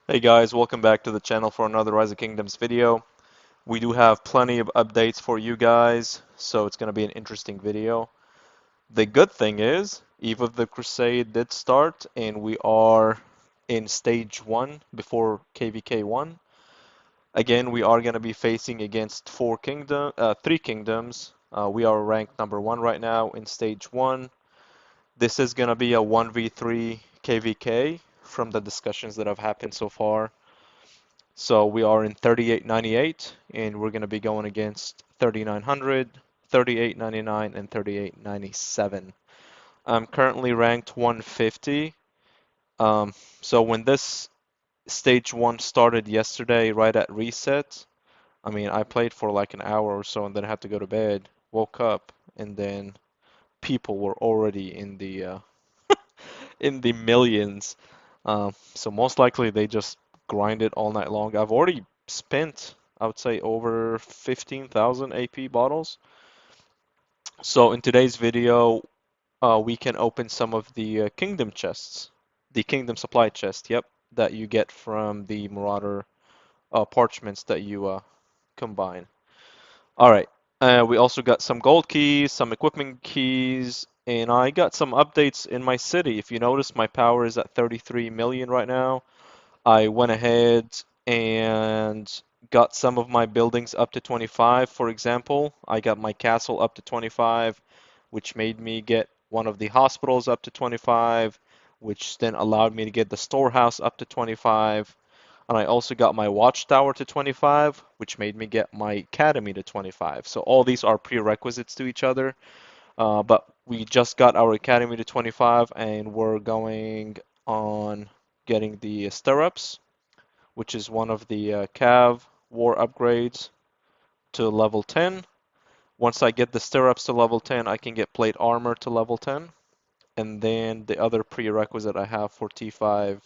Hey guys, welcome back to the channel for another Rise of Kingdoms video. We do have plenty of updates for you guys, so it's going to be an interesting video. The good thing is, Eve of the Crusade did start, and we are in stage 1 before KVK 1. Again, we are going to be facing against 3 kingdoms. We are ranked number 1 right now in stage 1. This is going to be a 1v3 KVK from the discussions that have happened so far. So we are in 3898 and we're going to be going against 3900, 3899, and 3897. I'm currently ranked 150. So when this stage 1 started yesterday right at reset, I mean I played for like an hour or so and then I had to go to bed, woke up, and then people were already in the millions. So most likely they just grind it all night long. I've already spent, I would say, over 15,000 AP bottles. So in today's video, we can open some of the kingdom chests, the kingdom supply chest, yep, that you get from the Marauder parchments that you combine. All right. We also got some gold keys, some equipment keys, and I got some updates in my city. If you notice, my power is at 33 million right now. I went ahead and got some of my buildings up to 25. For example, I got my castle up to 25, which made me get one of the hospitals up to 25, which then allowed me to get the storehouse up to 25. And I also got my watchtower to 25, which made me get my academy to 25. So all these are prerequisites to each other. But we just got our academy to 25, and we're going on getting the stirrups, which is one of the Cav war upgrades to level 10. Once I get the stirrups to level 10, I can get plate armor to level 10. And then the other prerequisite I have for T5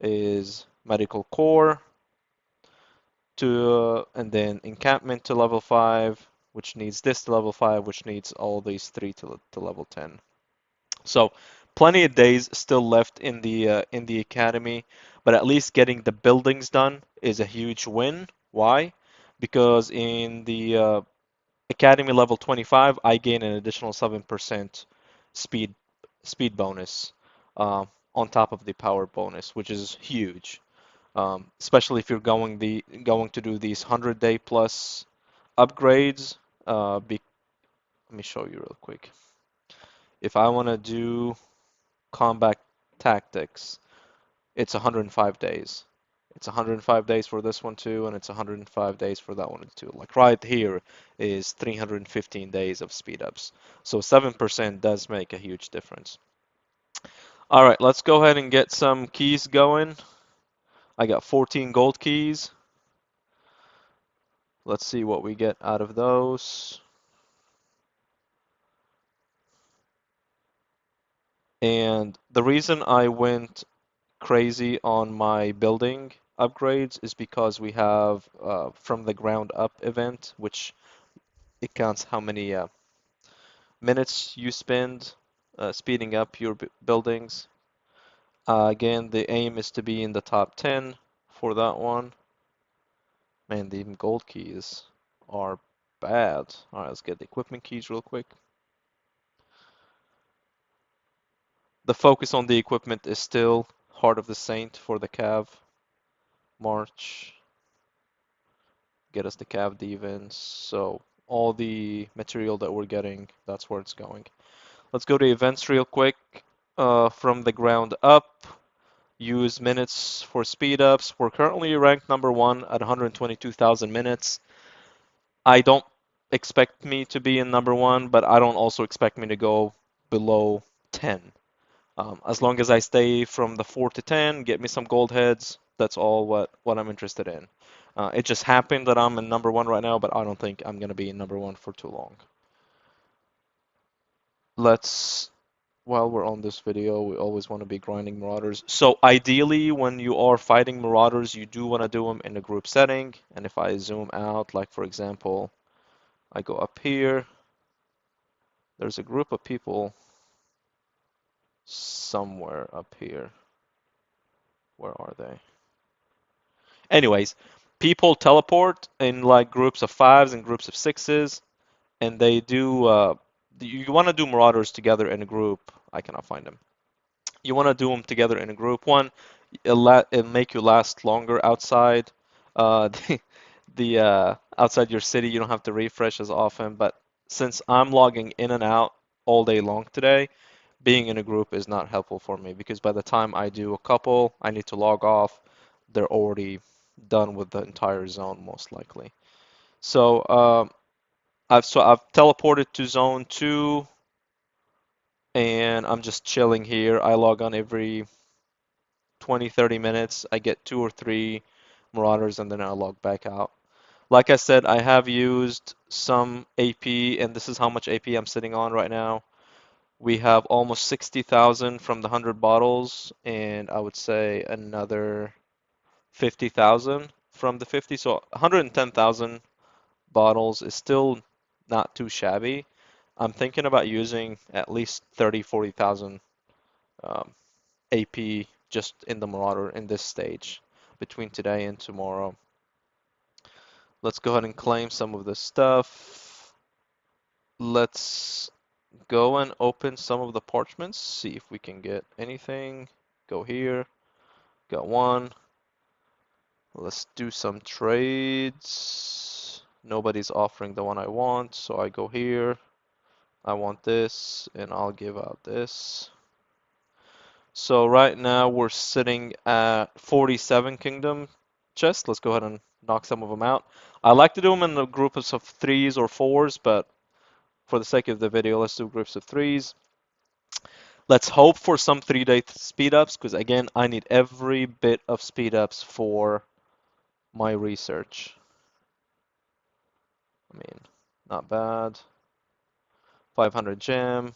is medical core and then encampment to level 5, which needs this to level 5, which needs all these three to level 10. So plenty of days still left in the academy, but at least getting the buildings done is a huge win. Why? Because in the academy level 25, I gain an additional 7% speed speed bonus on top of the power bonus, which is huge. Especially if you're going to do these 100-day plus upgrades. Let me show you real quick. If I want to do combat tactics, it's 105 days. It's 105 days for this one too, and it's 105 days for that one too. Like right here is 315 days of speed ups. So 7% does make a huge difference. All right, let's go ahead and get some keys going. I got 14 gold keys. Let's see what we get out of those. And the reason I went crazy on my building upgrades is because we have from the ground up event, which it counts how many minutes you spend speeding up your buildings. Again, the aim is to be in the top 10 for that one. Man, the gold keys are bad. All right, let's get the equipment keys real quick. The focus on the equipment is still Heart of the Saint for the Cav. March. Get us the Cav Devens. So all the material that we're getting, that's where it's going. Let's go to events real quick. From the ground up, use minutes for speed ups. We're currently ranked number 1 at 122,000 minutes. I don't expect me to be in number 1, but I don't also expect me to go below 10. As long as I stay from the 4 to 10, get me some gold heads, that's all what I'm interested in. It just happened that I'm in number 1 right now, but I don't think I'm going to be in number 1 for too long. Let's, while we're on this video, we always want to be grinding Marauders. So ideally, when you are fighting Marauders, you do want to do them in a group setting. And if I zoom out, like for example, I go up here, there's a group of people somewhere up here. Where are they? Anyways, people teleport in like groups of fives and groups of sixes, and they do. You want to do Marauders together in a group. I cannot find them. You want to do them together in a group. One, it'll make you last longer outside. The, the outside your city, you don't have to refresh as often. But since I'm logging in and out all day long today, being in a group is not helpful for me because by the time I do a couple, I need to log off. They're already done with the entire zone most likely. So I've teleported to zone 2 and I'm just chilling here. I log on every 20, 30 minutes. I get 2 or 3 Marauders and then I log back out. Like I said, I have used some AP and this is how much AP I'm sitting on right now. We have almost 60,000 from the 100 bottles and I would say another 50,000 from the 50. So 110,000 bottles is still not too shabby. I'm thinking about using at least 30, 40,000 um, AP just in the Marauder in this stage between today and tomorrow. Let's go ahead and claim some of this stuff. Let's go and open some of the parchments, see if we can get anything. Go here, got one. Let's do some trades. Nobody's offering the one I want, so I go here. I want this, and I'll give out this. So right now we're sitting at 47 kingdom chests. Let's go ahead and knock some of them out. I like to do them in the groups of 3s or 4s, but for the sake of the video, let's do groups of 3s. Let's hope for some 3-day speed ups, because again, I need every bit of speed ups for my research. I mean, not bad. 500 gem.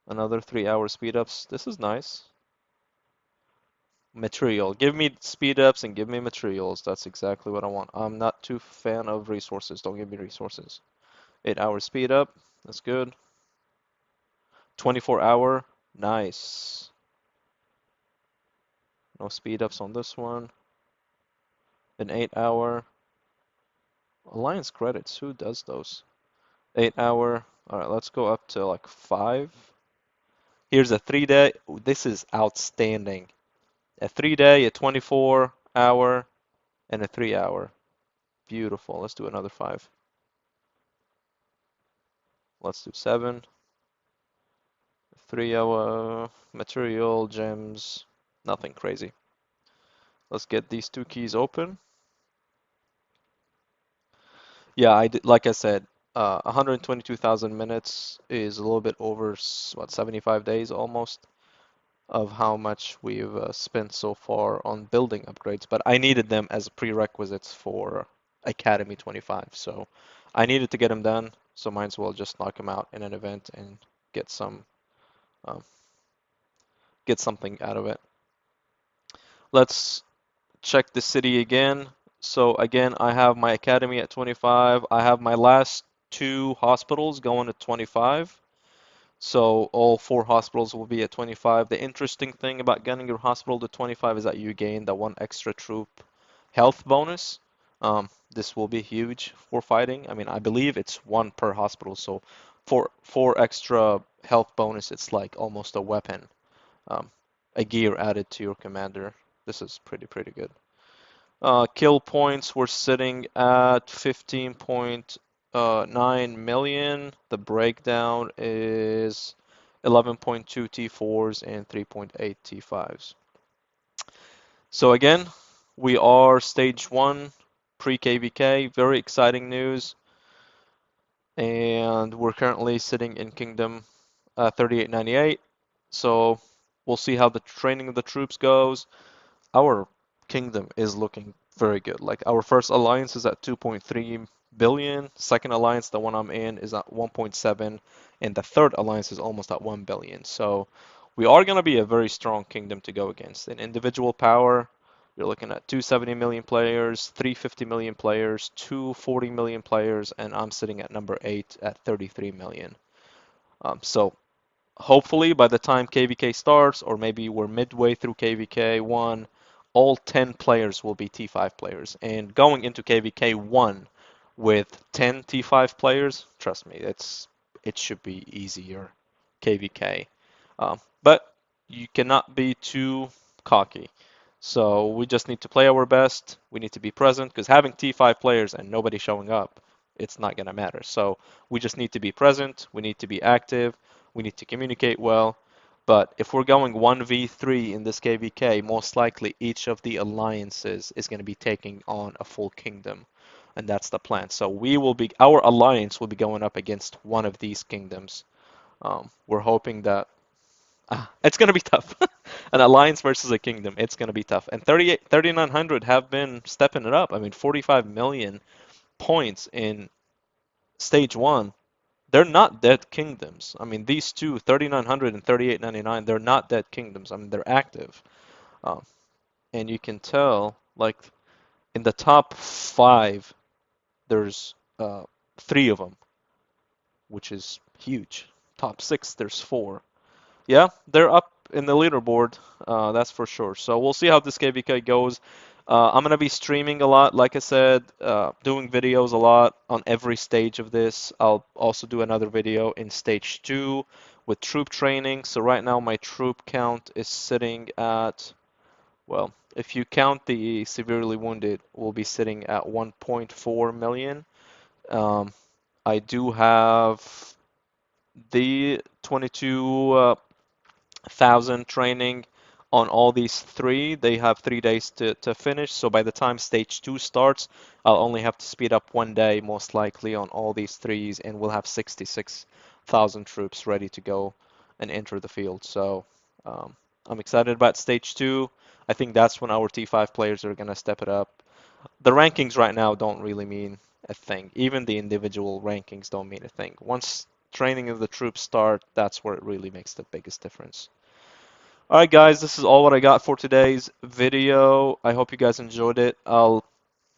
Another 3-hour speed ups. This is nice. Material. Give me speed ups and give me materials. That's exactly what I want. I'm not too fan of resources. Don't give me resources. 8-hour speed up. That's good. 24-hour. Nice. No speed ups on this one. An 8-hour. Alliance credits. Who does those? 8-hour. All right, let's go up to like 5. Here's a 3-day. This is outstanding. A 3-day, a 24-hour, and a 3-hour. Beautiful. Let's do another 5. Let's do 7. 3-hour material, gems, nothing crazy. Let's get these 2 keys open. Yeah, like I said, 122,000 minutes is a little bit over, what, 75 days almost of how much we've spent so far on building upgrades. But I needed them as prerequisites for Academy 25. So I needed to get them done. So might as well just knock them out in an event and get some um, get something out of it. Let's check the city again. So again, I have my academy at 25. I have my last 2 hospitals going at 25. So all 4 hospitals will be at 25. The interesting thing about getting your hospital to 25 is that you gain the 1 extra troop health bonus. This will be huge for fighting. I mean, I believe it's 1 per hospital. So for 4 extra health bonus, it's like almost a weapon, a gear added to your commander. This is pretty good. Kill points, we're sitting at 15.9 million. The breakdown is 11.2 T4s and 3.8 T5s. So again, we are stage 1 pre-KVK. Very exciting news. And we're currently sitting in Kingdom 3898. So we'll see how the training of the troops goes. Our kingdom is looking very good. Like our first alliance is at 2.3 billion. Second alliance, the one I'm in, is at 1.7, and the third alliance is almost at 1 billion. So we are going to be a very strong kingdom to go against. In individual power, you're looking at 270 million players, 350 million players, 240 million players, and I'm sitting at number 8 at 33 million. So hopefully by the time KVK starts, or maybe we're midway through KVK 1, all 10 players will be T5 players. And going into KVK 1 with 10 T5 players, trust me, it should be easier KVK. But you cannot be too cocky. So we just need to play our best. We need to be present because having T5 players and nobody showing up, it's not going to matter. So we just need to be present. We need to be active. We need to communicate well. But if we're going 1v3 in this KVK, most likely each of the alliances is going to be taking on a full kingdom. And that's the plan. So our alliance will be going up against one of these kingdoms. We're hoping that it's going to be tough. An alliance versus a kingdom, it's going to be tough. And 3,900 have been stepping it up. I mean, 45 million points in stage 1. They're not dead kingdoms. I mean, these two, 3,900 and 3,899, they're not dead kingdoms. I mean, they're active. Um, and you can tell, like, in the top 5, there's 3 of them, which is huge. Top 6, there's 4. Yeah, they're up in the leaderboard, that's for sure. So we'll see how this KVK goes. I'm gonna be streaming a lot, like I said, doing videos a lot on every stage of this. I'll also do another video in stage 2 with troop training. So right now my troop count is sitting at, well, if you count the severely wounded, we'll be sitting at 1.4 million. I do have the 22,000 training on all these 3. They have 3 days to finish. So by the time stage 2 starts, I'll only have to speed up 1 day most likely on all these 3s, and we'll have 66,000 troops ready to go and enter the field. So I'm excited about stage 2. I think that's when our T5 players are going to step it up. The rankings right now don't really mean a thing. Even the individual rankings don't mean a thing. Once training of the troops start, that's where it really makes the biggest difference. Alright guys, this is all what I got for today's video. I hope you guys enjoyed it. I'll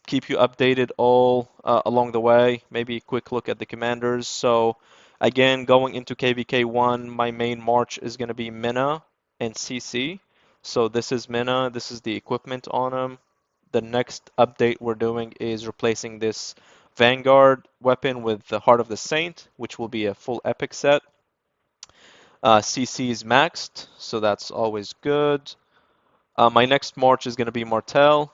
keep you updated all along the way. Maybe a quick look at the commanders. So again, going into KVK 1, my main march is going to be Mina and CC. So this is Mina, this is the equipment on them. The next update we're doing is replacing this Vanguard weapon with the Heart of the Saint, which will be a full epic set. CC is maxed, so that's always good. My next march is going to be Martel,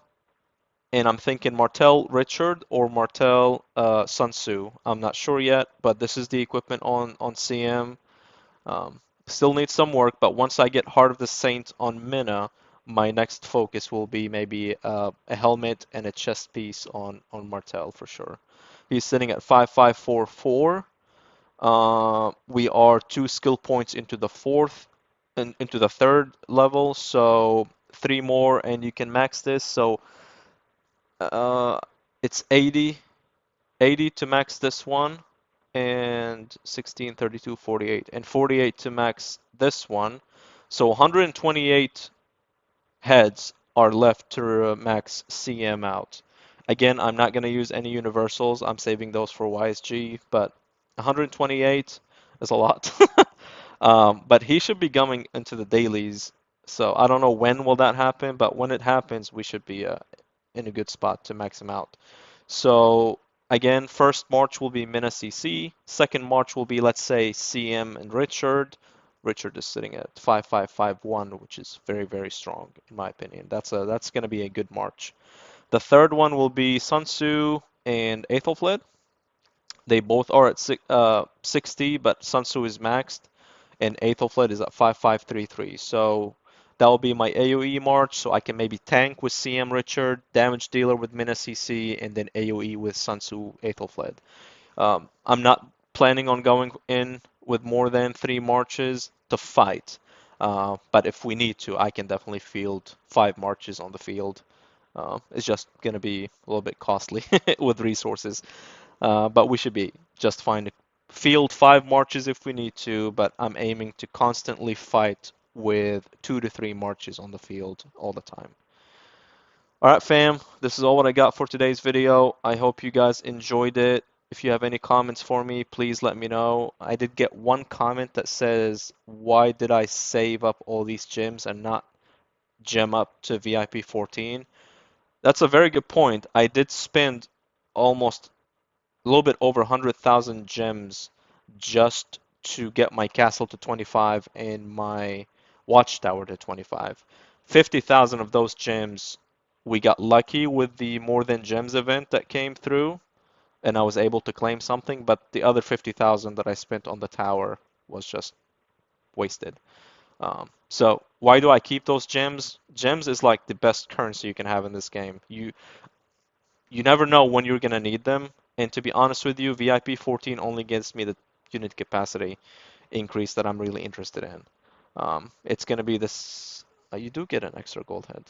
and I'm thinking Martel Richard or Martel Sun Tzu. I'm not sure yet, but this is the equipment on CM. Still needs some work, but once I get Heart of the Saint on Mina, my next focus will be maybe a helmet and a chest piece on Martel for sure. He's sitting at 5544. We are 2 skill points into the into the 3rd level, so 3 more and you can max this. So it's 80 to max this one, and 16, 32, 48, and 48 to max this one. So 128 heads are left to max CM out. Again, I'm not going to use any universals. I'm saving those for YSG, but 128 is a lot. But he should be going into the dailies. So I don't know when will that happen, but when it happens, we should be in a good spot to max him out. So again, first March will be Mina CC. Second March will be, let's say, CM and Richard. Richard is sitting at 5551, which is very, very strong in my opinion. That's going to be a good March. The third one will be Sun Tzu and Aethelflaed. They both are at 60, but Sun Tzu is maxed, and Aethelflaed is at 5533. So that will be my AoE March, so I can maybe tank with CM Richard, damage dealer with Mina CC, and then AoE with Sun Tzu Aethelflaed. I'm not planning on going in with more than 3 marches to fight. But if we need to, I can definitely field 5 marches on the field. It's just going to be a little bit costly with resources. But we should be just fine to field 5 marches if we need to, but I'm aiming to constantly fight with 2 to 3 marches on the field all the time. Alright fam, this is all what I got for today's video. I hope you guys enjoyed it. If you have any comments for me, please let me know. I did get one comment that says, why did I save up all these gems and not gem up to VIP 14. That's a very good point. I did spend almost a little bit over 100,000 gems just to get my castle to 25 and my watchtower to 25. 50,000 of those gems, we got lucky with the more than gems event that came through, and I was able to claim something, but the other 50,000 that I spent on the tower was just wasted. So why do I keep those gems? Gems is like the best currency you can have in this game. You never know when you're gonna need them. And to be honest with you, VIP 14 only gives me the unit capacity increase that I'm really interested in. It's gonna be this. You do get an extra gold head.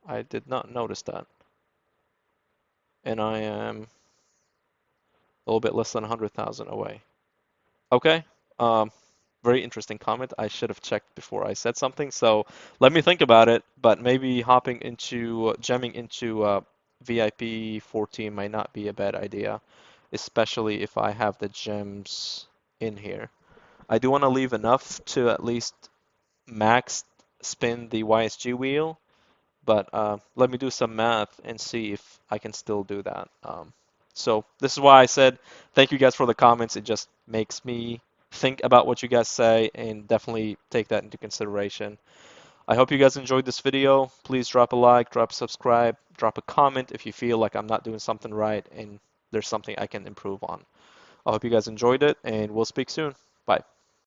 I did not notice that, and I am a little bit less than 100,000 away. Okay. Um, Very interesting comment. I should have checked before I said something. So let me think about it. But maybe hopping into gemming into VIP 14 might not be a bad idea, especially if I have the gems in here. I do want to leave enough to at least max spin the YSG wheel, but let me do some math and see if I can still do that. So this is why I said thank you guys for the comments. It just makes me think about what you guys say and definitely take that into consideration. I hope you guys enjoyed this video. Please drop a like, drop a subscribe, drop a comment if you feel like I'm not doing something right and there's something I can improve on. I hope you guys enjoyed it and we'll speak soon.